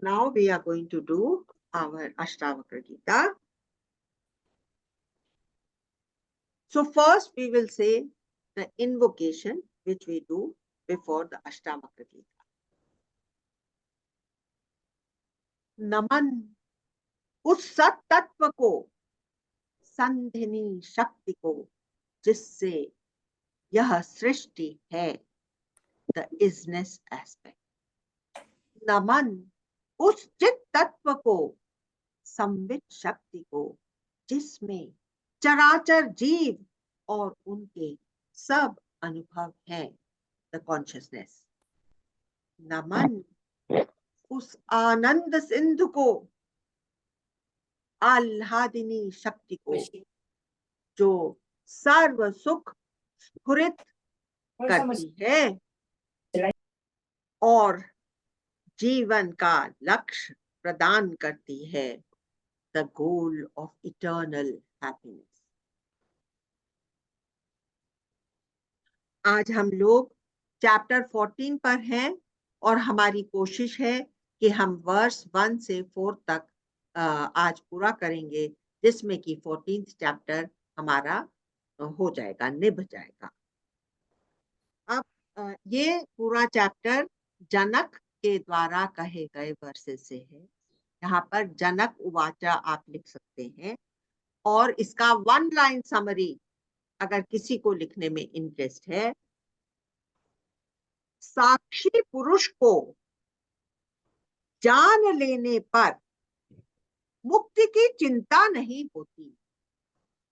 now we are going to do our Ashtavakra Gita. So first we will say the invocation which we do before the Ashtavakra Gita. नमन उस सत तत्व को, संधिनी शक्ति को, जिससे यह सृष्टि है, the isness aspect. नमन उस चित तत्व को, संवित शक्ति को, जिसमें चराचर जीव और उनके सब अनुभव हैं, the consciousness. नमन उस आनंद सिंधु को, आह्लादिनी शक्ति को, जो सर्व सुख स्फुरित करती है और जीवन का लक्ष्य प्रदान करती है, the goal of eternal happiness. आज हम लोग चैप्टर 14 पर हैं और हमारी कोशिश है कि हम वर्स 1 से 4 तक आज पूरा करेंगे, जिसमें कि 14th चैप्टर हमारा हो जाएगा, निभ जाएगा। अब ये पूरा चैप्टर जनक के द्वारा कहे गए वर्सेस से है। यहाँ पर जनक उवाचा आप लिख सकते हैं, और इसका 1 लाइन समरी अगर किसी को लिखने में इंटरेस्ट है, साक्षी पुरुष को जान लेने पर मुक्ति की चिंता नहीं होती।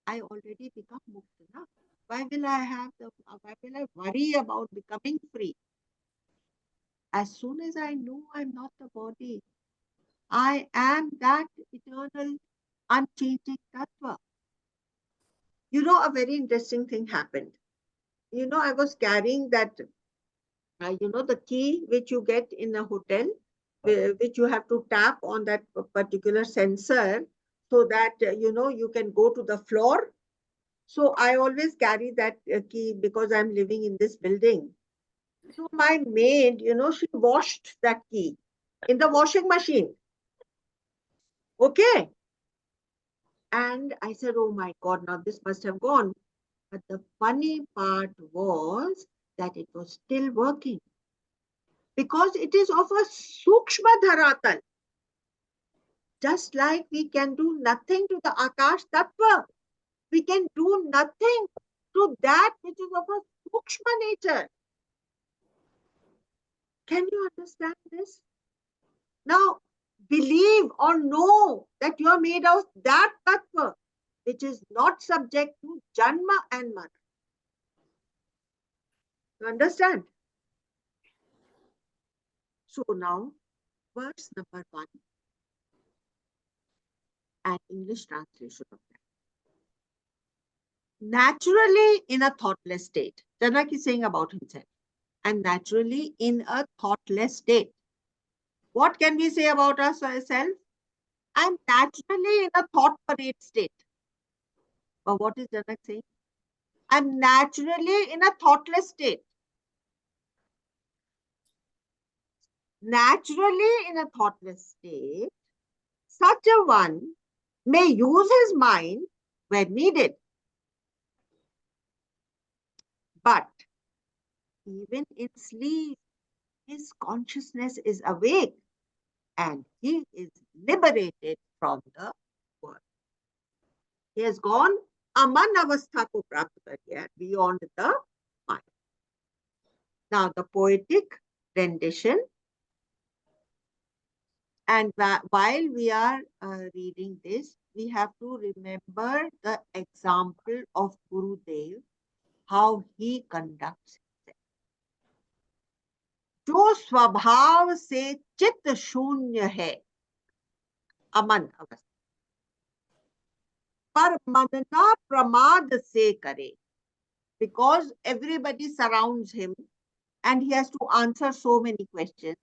I already become mukta na. Why will I worry about becoming free? As soon as I know I'm not the body, I am that eternal, unchanging tattva. You know, a very interesting thing happened. You know, I was carrying that, the key which you get in a hotel, which you have to tap on that particular sensor so that, you can go to the floor. So I always carry that key because I'm living in this building. So my maid, she washed that key in the washing machine. Okay. And I said, oh my God, now this must have gone. But the funny part was that it was still working, because it is of a Sukshma Dharatal. Just like we can do nothing to the Akash Tattva, we can do nothing to that which is of a Sukshma nature. Can you understand this? Now, believe or know that you are made of that Tattva, which is not subject to Janma and Mara. You understand? So now, verse number 1, an English translation of that. Naturally in a thoughtless state. Janak is saying about himself. I'm naturally in a thoughtless state. What can we say about ourselves? I'm naturally in a thought parade state. But what is Janak saying? I'm naturally in a thoughtless state. Naturally in a thoughtless state, such a one may use his mind when needed. But even in sleep, his consciousness is awake and he is liberated from the world. He has gone aman avastha ko prapt kar liya, beyond the mind. Now the poetic rendition. And while we are reading this, we have to remember the example of Gurudev, how he conducts himself. जो स्वभाव से चित्त शून्य है, अमन अवस्था, पर मनना प्रमाद से करे, because everybody surrounds him and he has to answer so many questions.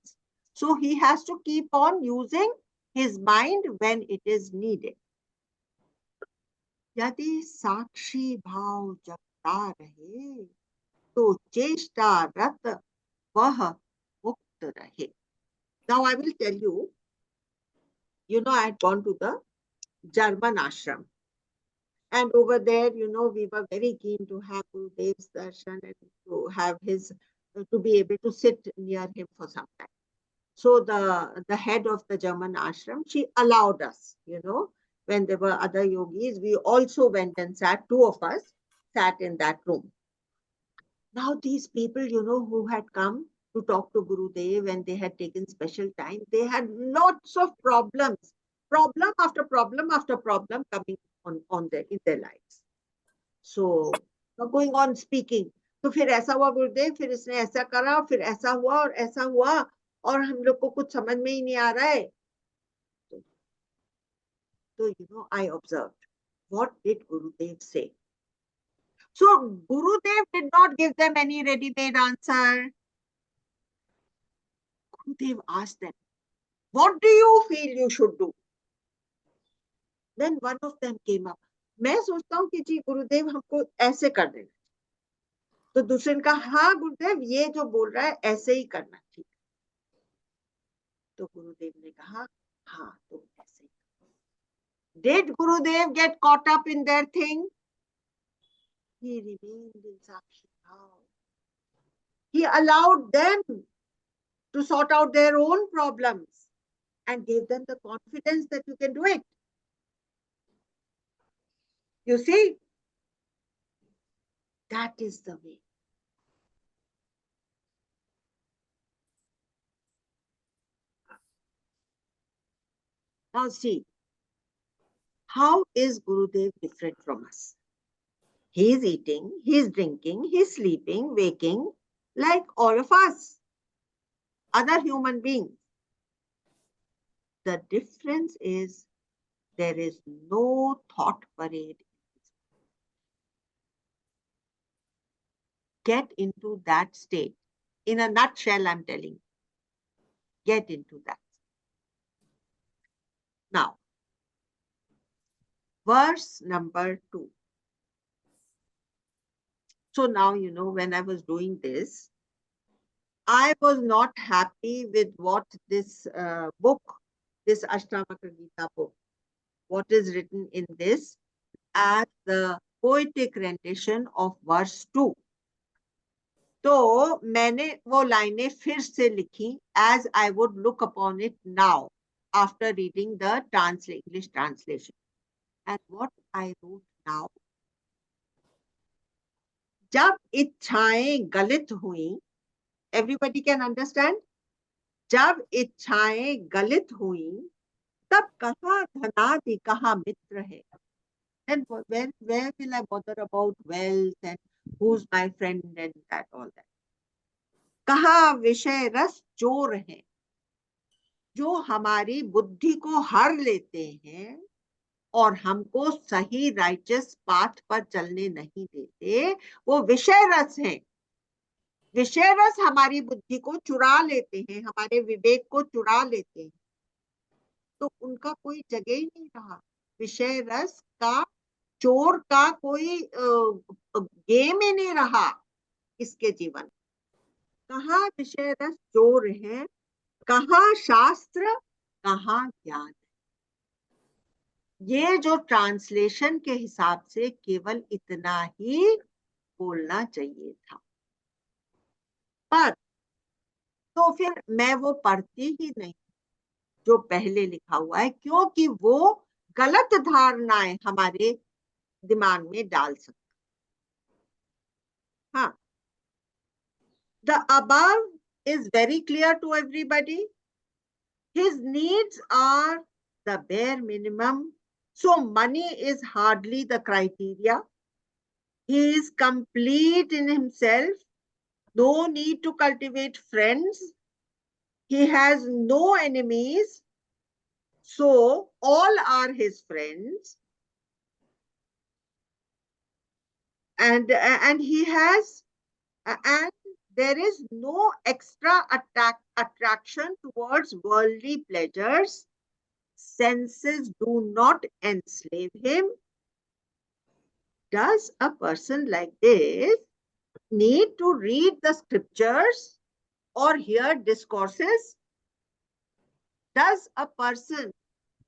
So he has to keep on using his mind when it is needed. यदि साक्षी भाव जगता रहे, तो चेष्टा रत वह मुक्त रहे. Now I will tell you I had gone to the German ashram. And over there, we were very keen to have Gurudev's darshan and to have to be able to sit near him for some time. So the head of the German ashram, she allowed us, when there were other yogis, we also went and sat, two of us sat in that room. Now these people, who had come to talk to Gurudev and they had taken special time, they had lots of problems, problem after problem after problem coming in their lives. So going on speaking, तो फिर ऐसा हुआ गुरुदेव, फिर इसने ऐसा करा, फिर ऐसा हुआ और ऐसा हुआ और हम लोग को कुछ समझ में ही नहीं आ रहा है. So I observed, what did Gurudev say? So Gurudev did not give them any ready-made answer. Gurudev asked them, what do you feel you should do? Then one of them came up. मैं सोचता हूँ कि जी गुरुदेव हमको ऐसे कर देना. तो दूसरे ने कहा, हाँ गुरुदेव ये जो बोल रहा है ऐसे ही करना, ठीक. तो गुरुदेव ने कहा, हाँ तो ऐसे ही. Did Gurudev get caught up in their thing? He remained in Sakshi Bhav. He allowed them to sort out their own problems and gave them the confidence that you can do it. You see, that is the way. Now see, how is Gurudev different from us? He is eating, he is drinking, he is sleeping, waking, like all of us, other human beings. The difference is there is no thought parade. Get into that state. In a nutshell, I'm telling you. Get into that. Now, verse number 2. So now, when I was doing this, I was not happy with what this book, this Ashtamakar Gita book, what is written in this as the poetic rendition of verse 2. तो मैंने वो लाइनें फिर से लिखी as I would look upon it now after reading the English translation. And what I wrote now, जब इच्छाएं गलित हुई, everybody can understand? जब इच्छाएं गलित हुई, तब कहाँ धनादि कहाँ मित्र है. Then where will I bother about wealth and who's my friend and that all that. कहाँ विषय रस चोर है, जो हमारी बुद्धि को हर लेते हैं और हमको सही राइचस पाथ पर चलने नहीं देते, वो विषय रस हैं. विषय रस हमारी बुद्धि को चुरा लेते हैं, हमारे विवेक को चुरा लेते हैं. तो उनका कोई जगह ही नहीं रहा. विषय रस का चोर का कोई गेम ही नहीं रहा इसके जीवन. कहाँ विषय रस चोर है, कहाँ शास्त्र, कहाँ ज्ञान. ये जो ट्रांसलेशन के हिसाब से केवल इतना ही बोलना चाहिए था. पर तो फिर मैं वो पढ़ती ही नहीं जो पहले लिखा हुआ है, क्योंकि वो गलत धारणाएं हमारे दिमाग में डाल सकता. हाँ, the above is very clear to everybody. His needs are the bare minimum, so money is hardly the criteria. He is complete in himself, no need to cultivate friends. He has no enemies, so all are his friends. And he has, and there is no extra attraction towards worldly pleasures. Senses do not enslave him. Does a person like this need to read the scriptures or hear discourses? Does a person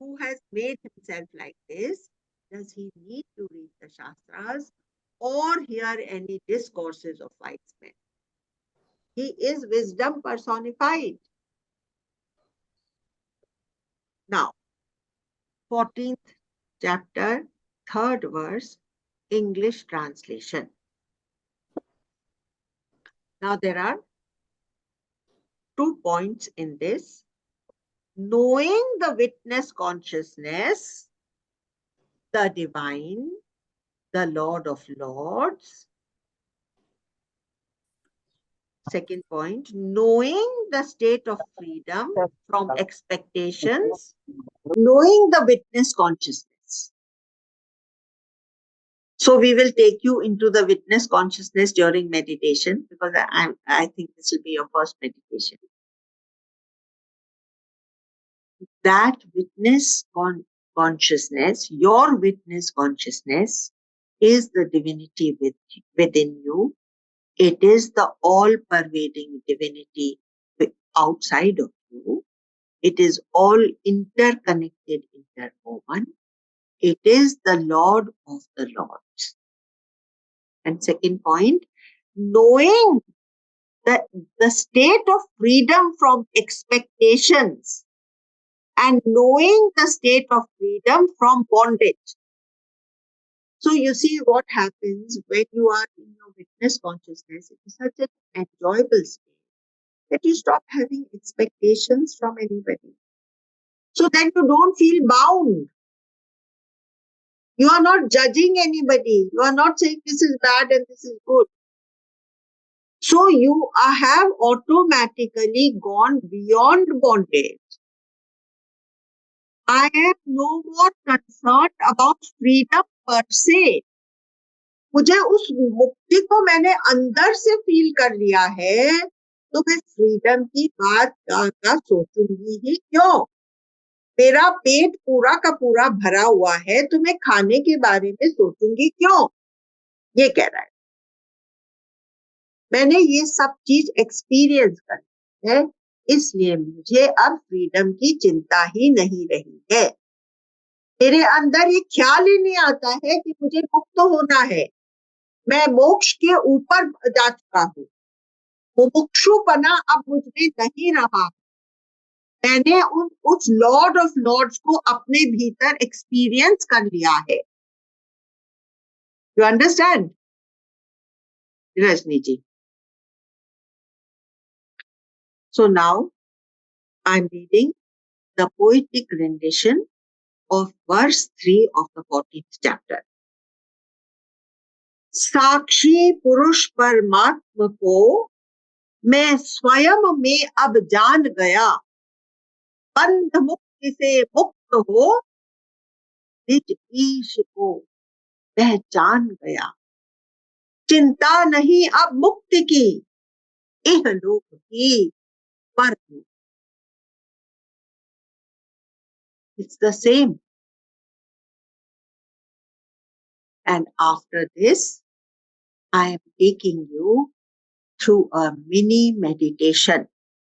who has made himself like this, does he need to read the Shastras or hear any discourses of wise men? He is wisdom personified. Now, 14th chapter, 3rd verse, English translation. Now, there are 2 points in this. Knowing the witness consciousness, the divine, the Lord of Lords. Second point, knowing the state of freedom from expectations, knowing the witness consciousness. So we will take you into the witness consciousness during meditation, because I think this will be your first meditation. That witness consciousness, your witness consciousness, is the divinity within you. It is the all-pervading divinity outside of you. It is all interconnected, interwoven. It is the Lord of the Lords. And second point, knowing that the state of freedom from expectations and knowing the state of freedom from bondage. So you see what happens when you are in your witness consciousness. It is such an enjoyable state that you stop having expectations from anybody. So then you don't feel bound. You are not judging anybody. You are not saying this is bad and this is good. So you have automatically gone beyond bondage. I am no more concerned about freedom per se. मुझे उस मुक्ति को मैंने अंदर से feel कर लिया है, तो मैं फ्रीडम की बात का सोचूंगी ही क्यों? मेरा पेट पूरा का पूरा भरा हुआ है, तो मैं खाने के बारे में सोचूंगी क्यों? ये कह रहा है। मैंने ये सब चीज एक्सपीरियंस कर है, इसलिए मुझे अब फ्रीडम की चिंता ही नहीं रही है। मेरे अंदर ये ख्याल ही नहीं आता है कि मुझे मुक्त होना है। मैं मोक्ष के ऊपर जा चुका हूँ। मुमुक्षुपना अब मुझमें नहीं रहा। मैंने उस लॉर्ड ऑफ लॉर्ड्स को अपने भीतर एक्सपीरियंस कर लिया है। You understand Rajni ji? So now I'm reading the poetic rendition of verse 3 of the 14th chapter. साक्षी पुरुष परमात्मा को मैं स्वयं में अब जान गया, बंध मुक्ति से मुक्त हो निज ईश को पहचान गया। चिंता नहीं अब मुक्ति की, इहलोक की परलोक। It's the same. And after this, I am taking you through a mini meditation.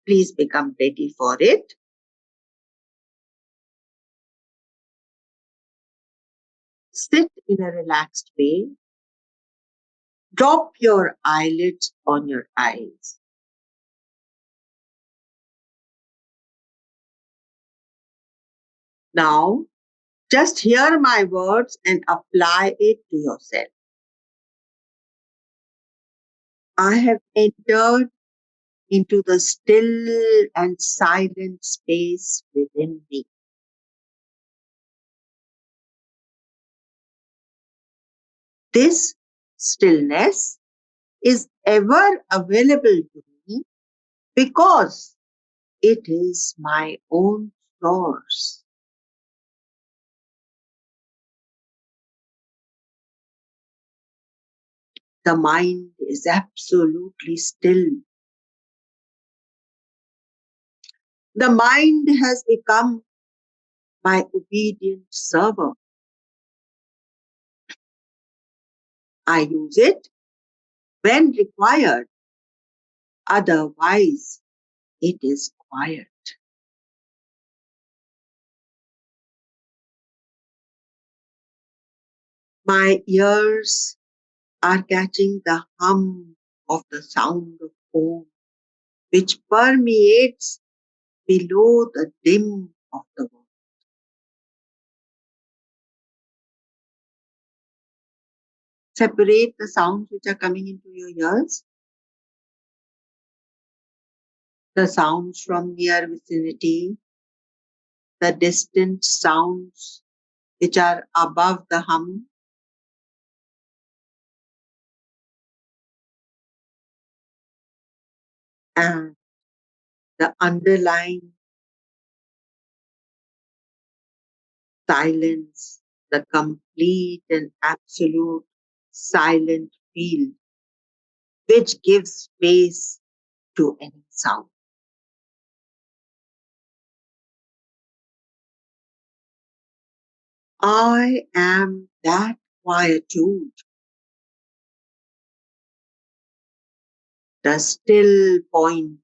Please become ready for it. Sit in a relaxed way. Drop your eyelids on your eyes. Now, just hear my words and apply it to yourself. I have entered into the still and silent space within me. This stillness is ever available to me because it is my own source. The mind is absolutely still. The mind has become my obedient servant. I use it when required. Otherwise, it is quiet. My ears are catching the hum of the sound of home, which permeates below the dim of the world. Separate the sounds which are coming into your ears, the sounds from near vicinity, the distant sounds which are above the hum, and the underlying silence, the complete and absolute silent field which gives space to any sound. I am that quietude, the still point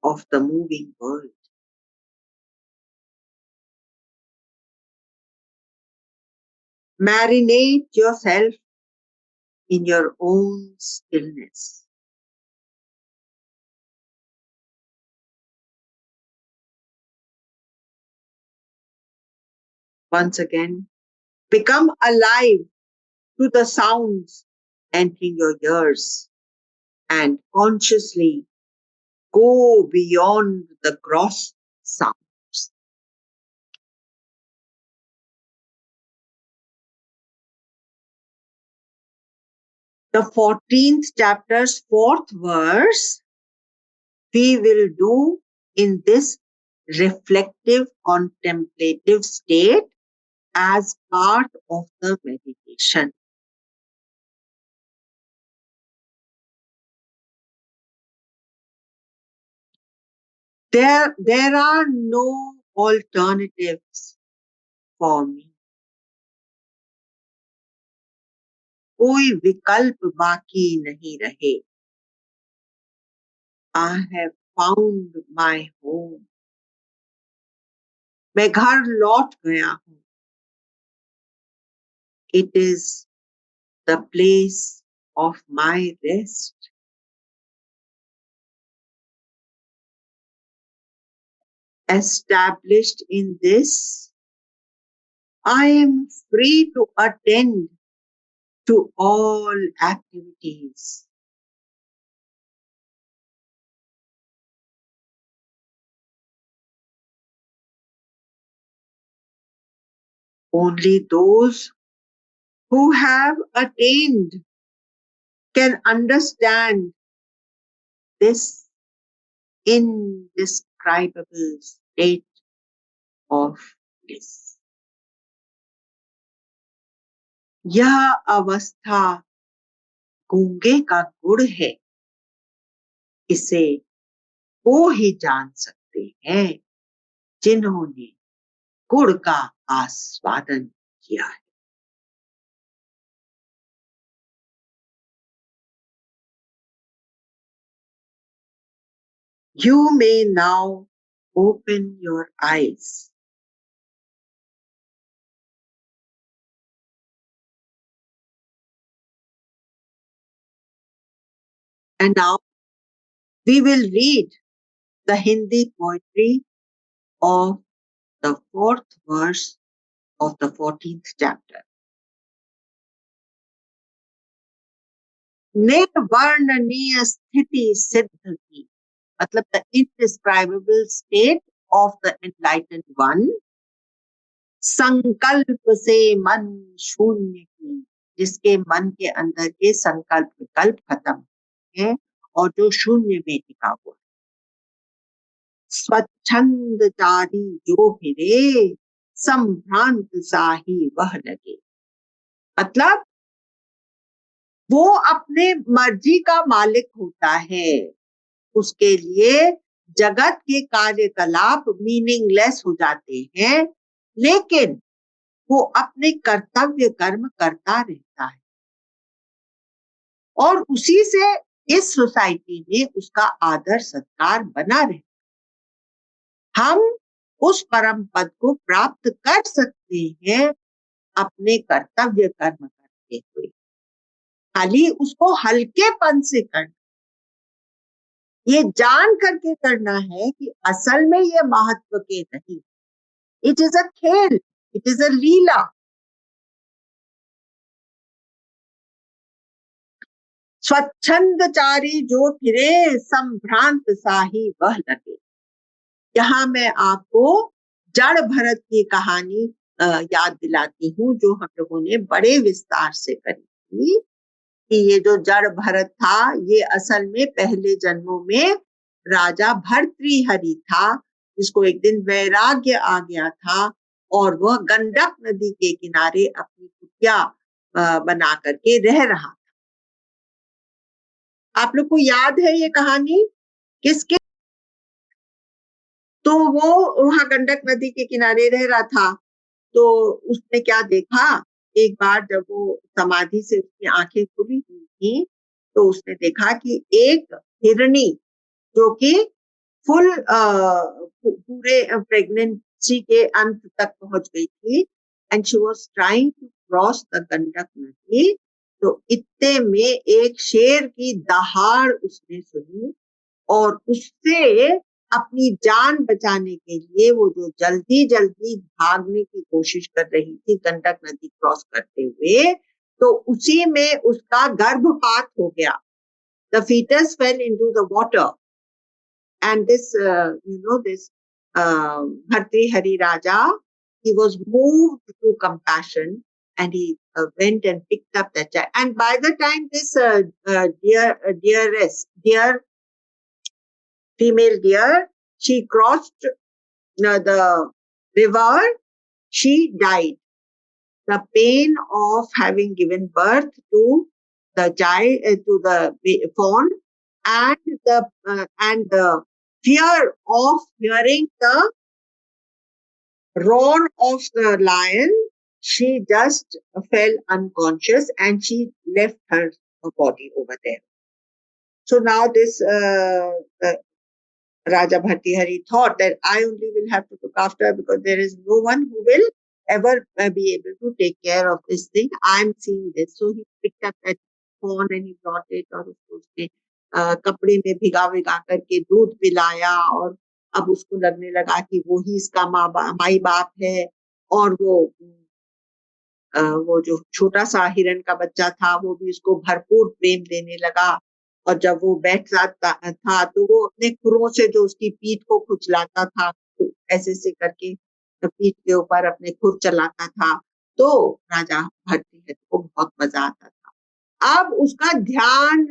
of the moving world. Marinate yourself in your own stillness. Once again, become alive to the sounds entering your ears and consciously go beyond the gross sounds. The 14th chapter's 4th verse we will do in this reflective, contemplative state as part of the meditation. There are no alternatives for me. कोई विकल्प बाकी नहीं रहे. I have found my home. मैं घर लौट गया हूँ. It is the place of my rest. Established in this, I am free to attend to all activities. Only those who have attained can understand this indescribable state of bliss. यह अवस्था गूंगे का गुड़ है. इसे वो ही जान सकते हैं जिन्होंने गुड़ का आस्वादन किया है. You may now open your eyes. And now we will read the Hindi poetry of the 4th verse of the 14th chapter. निर्वर्णनीय स्थिति सिद्ध की, मतलब the indescribable state of the enlightened one. संकल्प से मन शून्य की, जिसके मन के अंदर के संकल्प विकल्प खत्म है और जो शून्य में टिका हुआ. स्वच्छंद जारी जो फिरे, संभ्रांत सा ही वह लगे. मतलब वो अपने मर्जी का मालिक होता है. उसके लिए जगत के कार्यकलाप मीनिंगलेस हो जाते हैं, लेकिन वो अपने कर्तव्य कर्म करता रहता है और उसी से इस सोसाइटी में उसका आदर सत्कार बना रहता. हम उस परम पद को प्राप्त कर सकते हैं अपने कर्तव्य कर्म कर. खाली उसको हल्केपन से करना, ये जान करके करना है कि असल में ये महत्व के नहीं, इट इज अ खेल, इट इज अ लीला। स्वच्छंदचारी जो फिरे संभ्रांत साही वह लगे। यहाँ मैं आपको जड़ भरत की कहानी याद दिलाती हूँ, जो हम लोगों ने बड़े विस्तार से करी थी, कि ये जो जड़ भरत था ये असल में पहले जन्मों में राजा भर्तृहरि था, जिसको एक दिन वैराग्य आ गया था और वह गंडक नदी के किनारे अपनी कुटिया बना करके रह रहा था। आप लोग को याद है ये कहानी किसके? तो वो वहां गंडक नदी के किनारे रह रहा था, तो उसने क्या देखा, एक बार जब वो समाधि से उसकी आंखें खुली हुई थी, तो उसने देखा कि एक हिरनी जो कि फुल पूरे प्रेगनेंसी के अंत तक पहुंच गई थी, and she was trying to cross the Gandak नदी, तो इतने में एक शेर की दहाड़ उसने सुनी, और उससे अपनी जान बचाने के लिए वो जो जल्दी जल्दी भागने की कोशिश कर रही थी गंडक नदी क्रॉस करते हुए, तो उसी में उसका गर्भपात हो गया। The fetus fell into the water, and this this Bhartrihari Raja, he was moved to compassion, and he went and picked up that child. And by the time this dear female deer, she crossed the river, she died. The pain of having given birth to the child, to the fawn, and the fear of hearing the roar of the lion, she just fell unconscious and she left her body over there. So now this Raja Bhartihari thought that I only will have to look after her, because there is no one who will ever be able to take care of this thing. I'm seeing this. So he picked up that fawn and he brought it, और उसको उसके कपड़े में भिगा भिगा करके दूध पिलाया, और अब उसको लगने लगा कि वो ही इसका माई बाप है, और वो जो छोटा सा हिरण का बच्चा था वो भी उसको भरपूर प्रेम देने लगा। और जब वो बैठ जाता था तो वो अपने खुरों से जो उसकी पीठ को खुजलाता था, तो ऐसे से करके पीठ के ऊपर अपने खुर चलाता था, तो राजा भरतहरि को बहुत मजा आता था। अब उसका ध्यान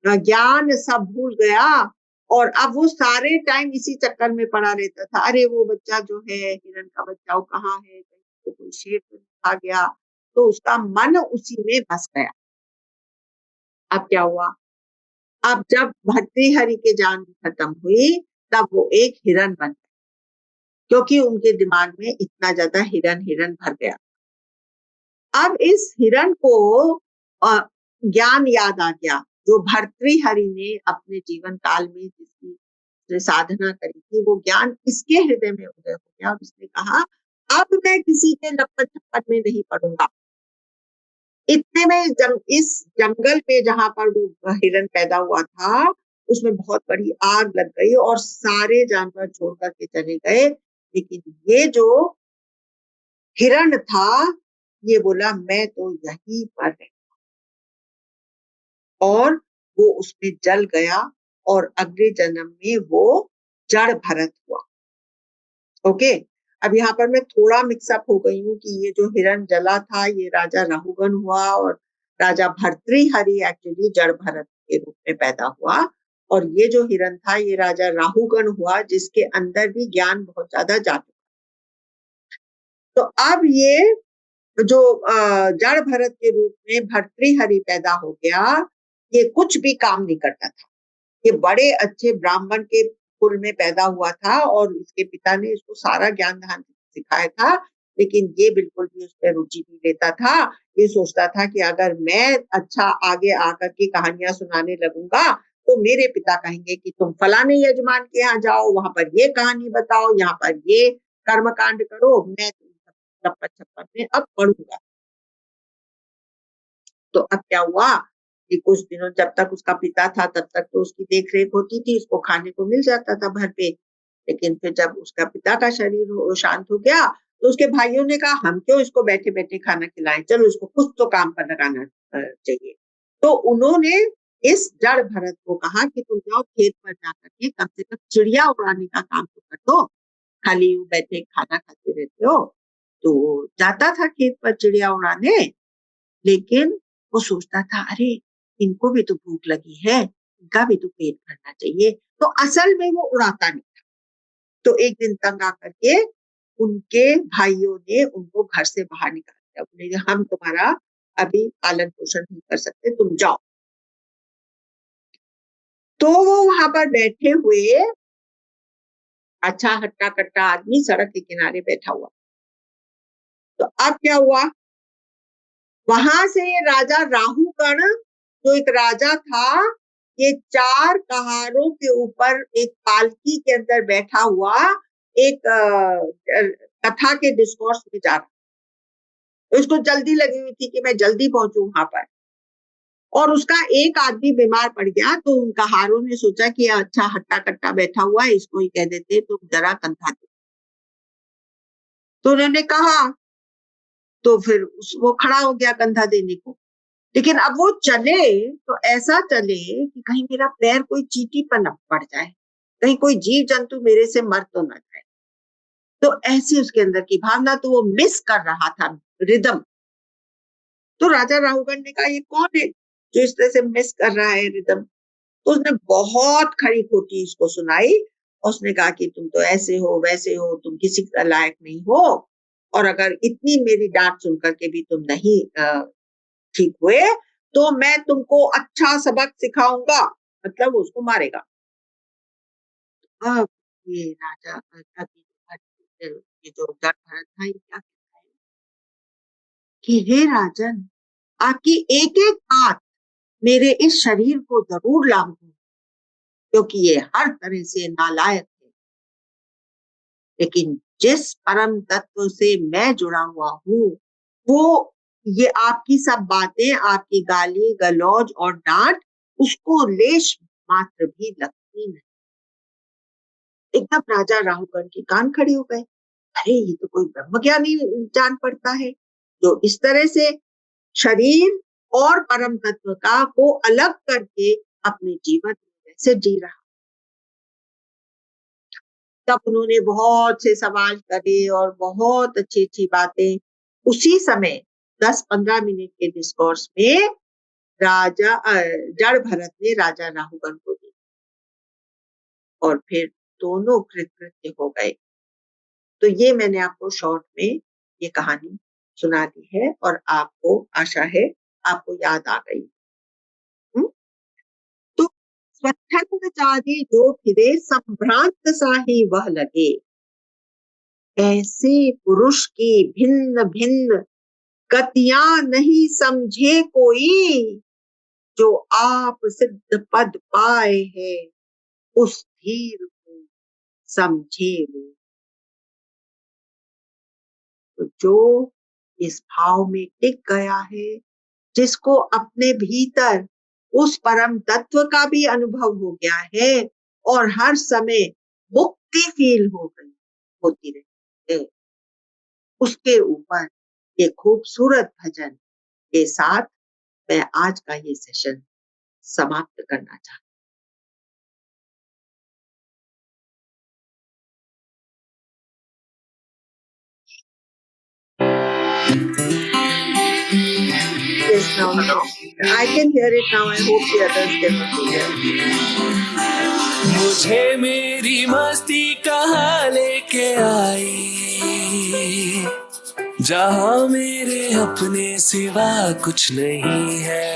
ज्ञान सब भूल गया, और अब वो सारे टाइम इसी चक्कर में पड़ा रहता था, अरे वो बच्चा जो है हिरण का बच्चा वो कहाँ है, तो कोई शेर तो आ गया, तो उसका मन उसी में बस गया। अब क्या हुआ, अब जब भर्तृहरि के जान खत्म हुई, तब वो एक हिरण बन गया, क्योंकि उनके दिमाग में इतना ज्यादा हिरण हिरण भर गया। अब इस हिरण को ज्ञान याद आ गया, जो भर्तृहरि ने अपने जीवन काल में जिसकी साधना करी थी, वो ज्ञान इसके हृदय में उदय हो गया, और उसने कहा अब मैं किसी के लपट छप्पट में नहीं पड़ूंगा। इतने में इस जंगल में जहां पर वो हिरण पैदा हुआ था, उसमें बहुत बड़ी आग लग गई और सारे जानवर छोड़ करके चले गए, लेकिन ये जो हिरण था ये बोला मैं तो यहीं पर, और वो उसमें जल गया, और अगले जन्म में वो जड़ भरत हुआ। ओके, अब यहाँ पर मैं थोड़ा मिक्सअप हो गई हूँ कि ये जो हिरण जला था ये राजा राहुगण हुआ, और राजा भर्तृहरि एक्चुअली जड़ भरत के रूप में पैदा हुआ, और ये जो हिरण था ये राजा राहुगण हुआ, जिसके अंदर भी ज्ञान बहुत ज्यादा जा चुका। तो अब ये जो जड़ भरत के रूप में भर्तृहरि पैदा हो गया, ये कुछ भी काम नहीं करता था। ये बड़े अच्छे ब्राह्मण के कुल में पैदा हुआ था, और इसके पिता ने इसको सारा ज्ञान ध्यान सिखाया था, लेकिन ये बिल्कुल भी उसमें रुचि नहीं लेता था। ये सोचता था कि अगर मैं अच्छा आगे आकर के कहानियां सुनाने लगूंगा तो मेरे पिता कहेंगे कि तुम फलाने यजमान के यहाँ जाओ, वहां पर ये कहानी बताओ, यहाँ पर ये कर्मकांड करो, मैं छप्पर छप्पर में अब पढ़ूंगा। तो अब क्या हुआ कि कुछ दिनों जब तक उसका पिता था तब तक तो उसकी देख रेख होती थी, उसको खाने को मिल जाता था भर पेट। लेकिन फिर जब उसका पिता का शरीर शांत हो गया तो उसके भाइयों ने कहा हम क्यों इसको बैठे बैठे खाना खिलाएं, चलो इसको कुछ तो काम पर लगाना चाहिए। तो उन्होंने इस जड़ भरत को कहा कि तुम जाओ खेत पर जाकर के कम से कम चिड़िया उड़ाने का काम तो कर दो, खाली बैठे खाना खाते रहते हो। तो जाता था खेत पर चिड़िया उड़ाने, लेकिन वो सोचता था अरे इनको भी तो भूख लगी है, इनका भी तो पेट भरना चाहिए। तो असल में वो उड़ाता नहीं था। तो एक दिन तंग आकर के उनके भाइयों ने उनको घर से बाहर निकाल दिया, बोले हम तुम्हारा अभी पालन पोषण नहीं कर सकते, तुम जाओ। तो वो वहां पर बैठे हुए अच्छा हट्टा कट्टा आदमी सड़क के किनारे बैठा हुआ। तो अब क्या हुआ, वहां से राजा राहुगण जो एक राजा था, ये 4 कहारों के ऊपर एक पालकी के अंदर बैठा हुआ एक कथा के डिस्कोर्स में जा रहा। उसको जल्दी लगी हुई थी कि मैं जल्दी पहुंचू वहां पर, और उसका एक आदमी बीमार पड़ गया। तो उन कहारों ने सोचा कि अच्छा हट्टा कट्टा बैठा हुआ है, इसको ही कह देते तो जरा कंधा दे। तो उन्होंने कहा, तो फिर वो खड़ा हो गया कंधा देने को। लेकिन अब वो चले तो ऐसा चले कि कहीं मेरा पैर कोई चींटी पर न पड़ जाए, कहीं कोई जीव जंतु मेरे से मर तो न जाए। तो ऐसी उसके अंदर की भावना, तो वो मिस कर रहा था रिदम। तो राजा राहुगण ने कहा ये कौन है जो इस तरह से मिस कर रहा है रिदम। तो उसने बहुत खरी खोटी इसको सुनाई। उसने कहा कि तुम तो ऐसे हो वैसे हो, तुम किसी का लायक नहीं हो, और अगर इतनी मेरी डांट सुन करके भी तुम नहीं ठीक हुए तो मैं तुमको अच्छा सबक सिखाऊंगा, मतलब उसको मारेगा। अब ये राजा ये जो जड़ भरत था ये क्या कहता है कि हे राजन, आपकी एक एक बात मेरे इस शरीर को जरूर लागू, क्योंकि ये हर तरह से नालायक है। लेकिन जिस परम तत्व से मैं जुड़ा हुआ हूँ, वो ये आपकी सब बातें, आपकी गाली गलौज और डांट उसको लेश मात्र भी लगती नहीं। एकदम राजा राहुगण के कान खड़े हो गए। अरे ये तो कोई ब्रह्मज्ञानी जान पड़ता है जो इस तरह से शरीर और परम तत्व का को अलग करके अपने जीवन से जी रहा। तब उन्होंने बहुत से सवाल करे और बहुत अच्छी अच्छी बातें उसी समय 10-15 मिनट के डिस्कोर्स में राजा जड़ भरत ने राजा राहुगण को दी, और फिर दोनों कृतकृत्य हो गए। तो ये मैंने आपको शॉर्ट में ये कहानी सुना दी है, और आपको आशा है आपको याद आ गई। तो स्वच्छंद जागे जो फिरे, संभ्रांत सा ही वह लगे, ऐसे पुरुष की भिन्न भिन्न गतियां नहीं समझे कोई, जो आप सिद्ध पद पाए है उस धीर को समझे वो। तो जो इस भाव में टिक गया है, जिसको अपने भीतर उस परम तत्व का भी अनुभव हो गया है और हर समय मुक्ति फील हो गई होती रहती है, उसके ऊपर ये खूबसूरत भजन के साथ मैं आज का ये सेशन समाप्त करना चाहती हूँ। Yes, now I can hear it now. I hope the others can also hear. मुझे मेरी मस्ती कहाँ लेके आई, जहाँ मेरे अपने सिवा कुछ नहीं है।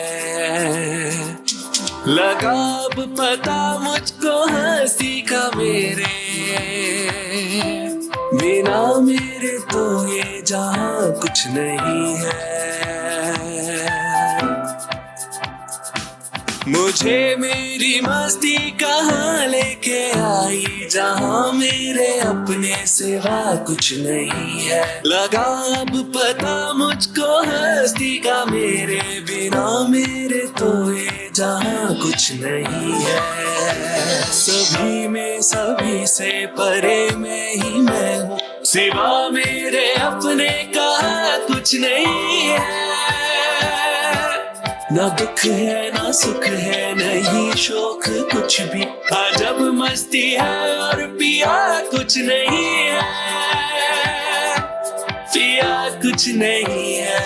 लगा अब पता मुझको हंसी का मेरे, बिना मेरे तो ये जहाँ कुछ नहीं है। मुझे मेरी मस्ती कहाँ लेके आई, जहाँ मेरे अपने सिवा कुछ नहीं है। लगा अब पता मुझको हस्ती का, मेरे बिना मेरे तो ये जहां कुछ नहीं है। सभी में सभी से परे मैं ही मैं हूँ, सिवा मेरे अपने का कुछ नहीं है। ना दुख है ना सुख है नहीं शोक कुछ भी, अजब मस्ती है और पिया कुछ नहीं है, पिया कुछ नहीं है।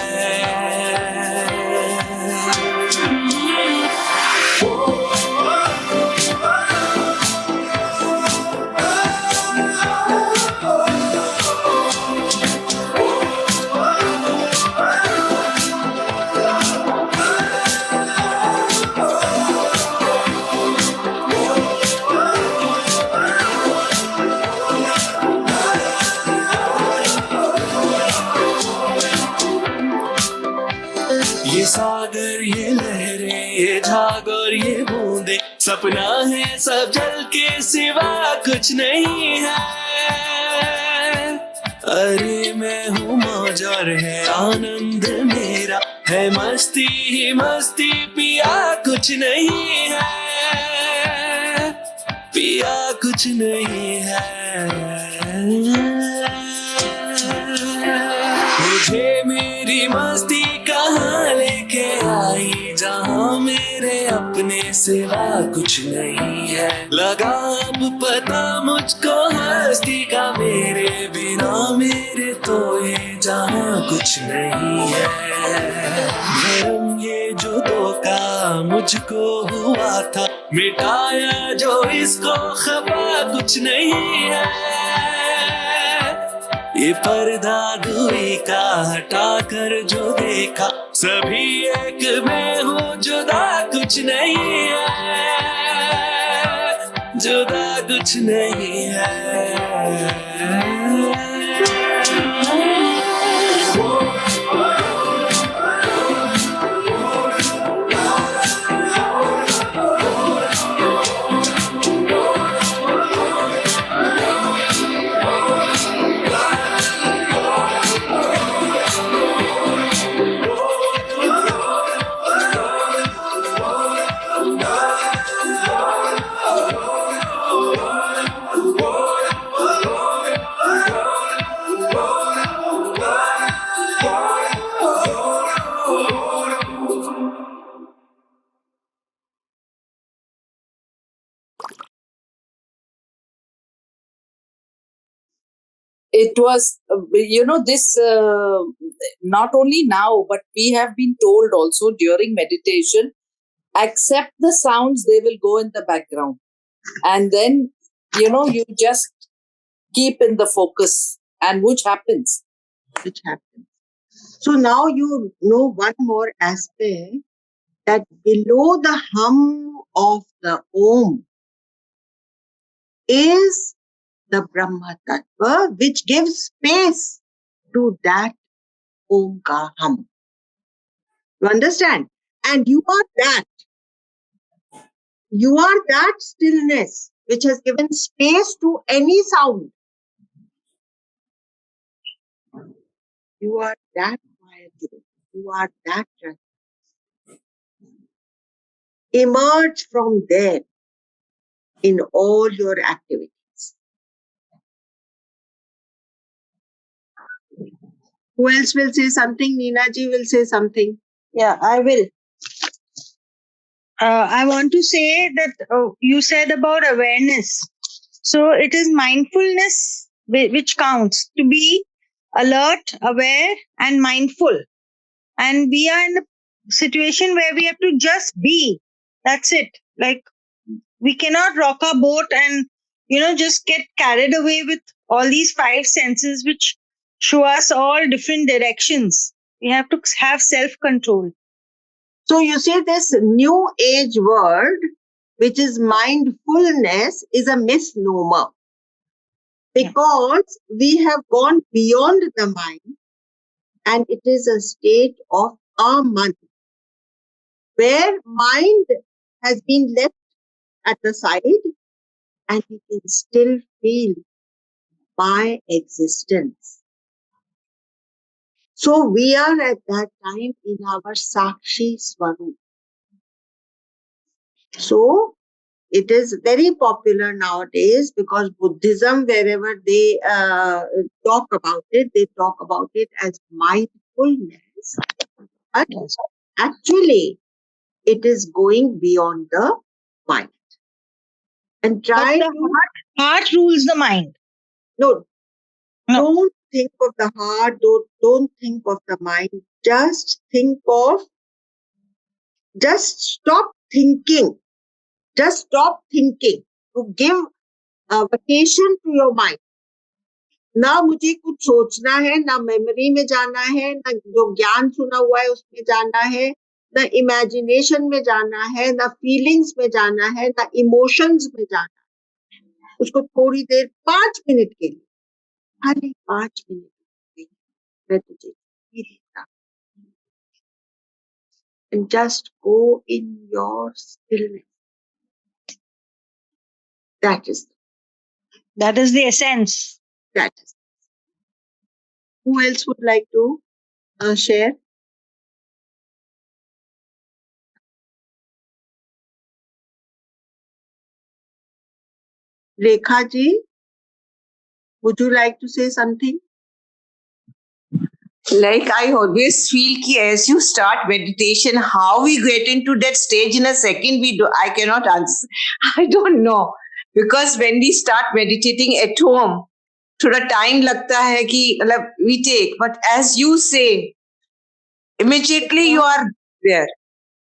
ये सागर ये लहरें ये झाग और ये बूंदे, सपना है सब जल के सिवा कुछ नहीं है। अरे मैं हूँ मौज और है आनंद मेरा, है मस्ती ही मस्ती पिया कुछ नहीं है, पिया कुछ नहीं है। मुझे मेरी मस्ती कहाँ लेके आई, जहाँ मेरे अपने सिवा कुछ नहीं है। लगा अब पता मुझको हस्ती का, मेरे बिना मेरे तो ये जहाँ कुछ नहीं है। भरम ये जो धोखा मुझको हुआ था, मिटाया जो इसको खफा कुछ नहीं है। ये पर्दा दूरी का हटा कर जो देखा, सभी एक में हूँ जुदा कुछ नहीं है, जुदा कुछ नहीं है। It was, this, not only now, but we have been told also during meditation, accept the sounds, they will go in the background. And then, you just keep in the focus, and which happens. Which happens. So now you know one more aspect, that below the hum of the Om is the Brahma Tattva, which gives space to that Om ka hum. You understand? And you are that. You are that stillness which has given space to any sound. You are that quietude. You are that trust. Emerge from there in all your activities. Who else will say something? Neena ji will say something. Yeah, I will. I want to say that you said about awareness. So it is mindfulness which counts, to be alert, aware, and mindful. And we are in a situation where we have to just be. That's it. Like, we cannot rock our boat and, just get carried away with all these five senses which show us all different directions. We have to have self-control. So you see, this new age word, which is mindfulness, is a misnomer. Because we have gone beyond the mind, and it is a state of aman, where mind has been left at the side, and we can still feel my existence. So we are at that time in our Sakshi Swarup. So it is very popular nowadays because Buddhism, wherever they talk about it, they talk about it as mindfulness. But Yes. actually, it is going beyond the mind. And But try the to, heart rules the mind. no, No. don't think of the heart, don't think of the mind. Just think of, just stop thinking. Just stop thinking to give a vacation to your mind. ना मुझे कुछ सोचना है, ना memory में जाना है, ना जो ज्ञान सुना हुआ है उसमें जाना है, ना इमेजिनेशन में जाना है, ना फीलिंग्स में जाना है, ना इमोशंस में जाना है. उसको थोड़ी देर 5 मिनट के लिए, खाली 5 मिनट के लिए मैं तुझे ये देता हूं. And just go in your stillness. That is the essence. that is. Who else would like to share? Rekha ji, would you like to say something? Like I always feel ki as you start meditation, how we get into that stage in a second, I cannot answer. I don't know. Because when we start meditating at home, थोड़ा time लगता है कि मतलब we take, but as you say, immediately you are there.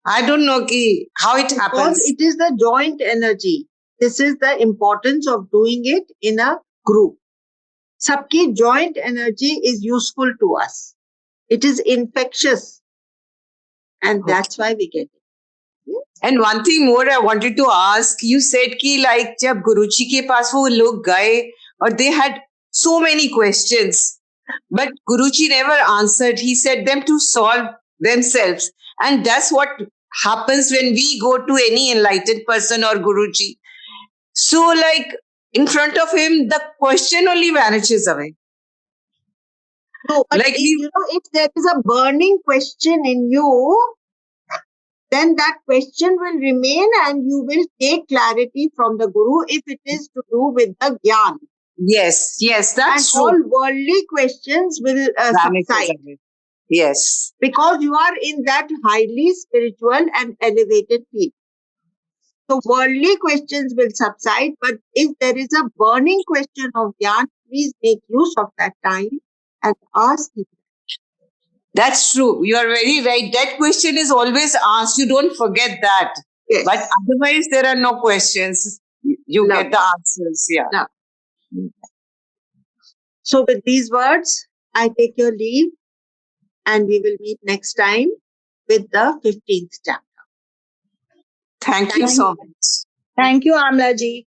I don't know ki how it Because happens. it is the joint energy. This is the importance of doing it in a group. Sabki joint energy is useful to us. It is infectious. And that's why we get it. And one thing more I wanted to ask, you said कि like जब गुरुजी के पास वो लोग गए और they had so many questions, but Guruji never answered. He said them to solve themselves. And that's what happens when we go to any enlightened person or Guruji. So like in front of him, the question only vanishes away. No, but Like we, if there is a burning question in you, then that question will remain and you will take clarity from the Guru if it is to do with the Gyan. yes, And that's true. all worldly questions will Vanishes subside away. Yes. because you are in that highly spiritual and elevated field. So worldly questions will subside, but if there is a burning question of Gyan, please make use of that time and ask him. That's true. You are very right. That question is always asked. You don't forget that. Yes. But otherwise, there are no questions. You Love. get the answers. Yeah. Love. So with these words, I take your leave and we will meet next time with the 15th chapter. Thank you so much. Thank you, Amla ji.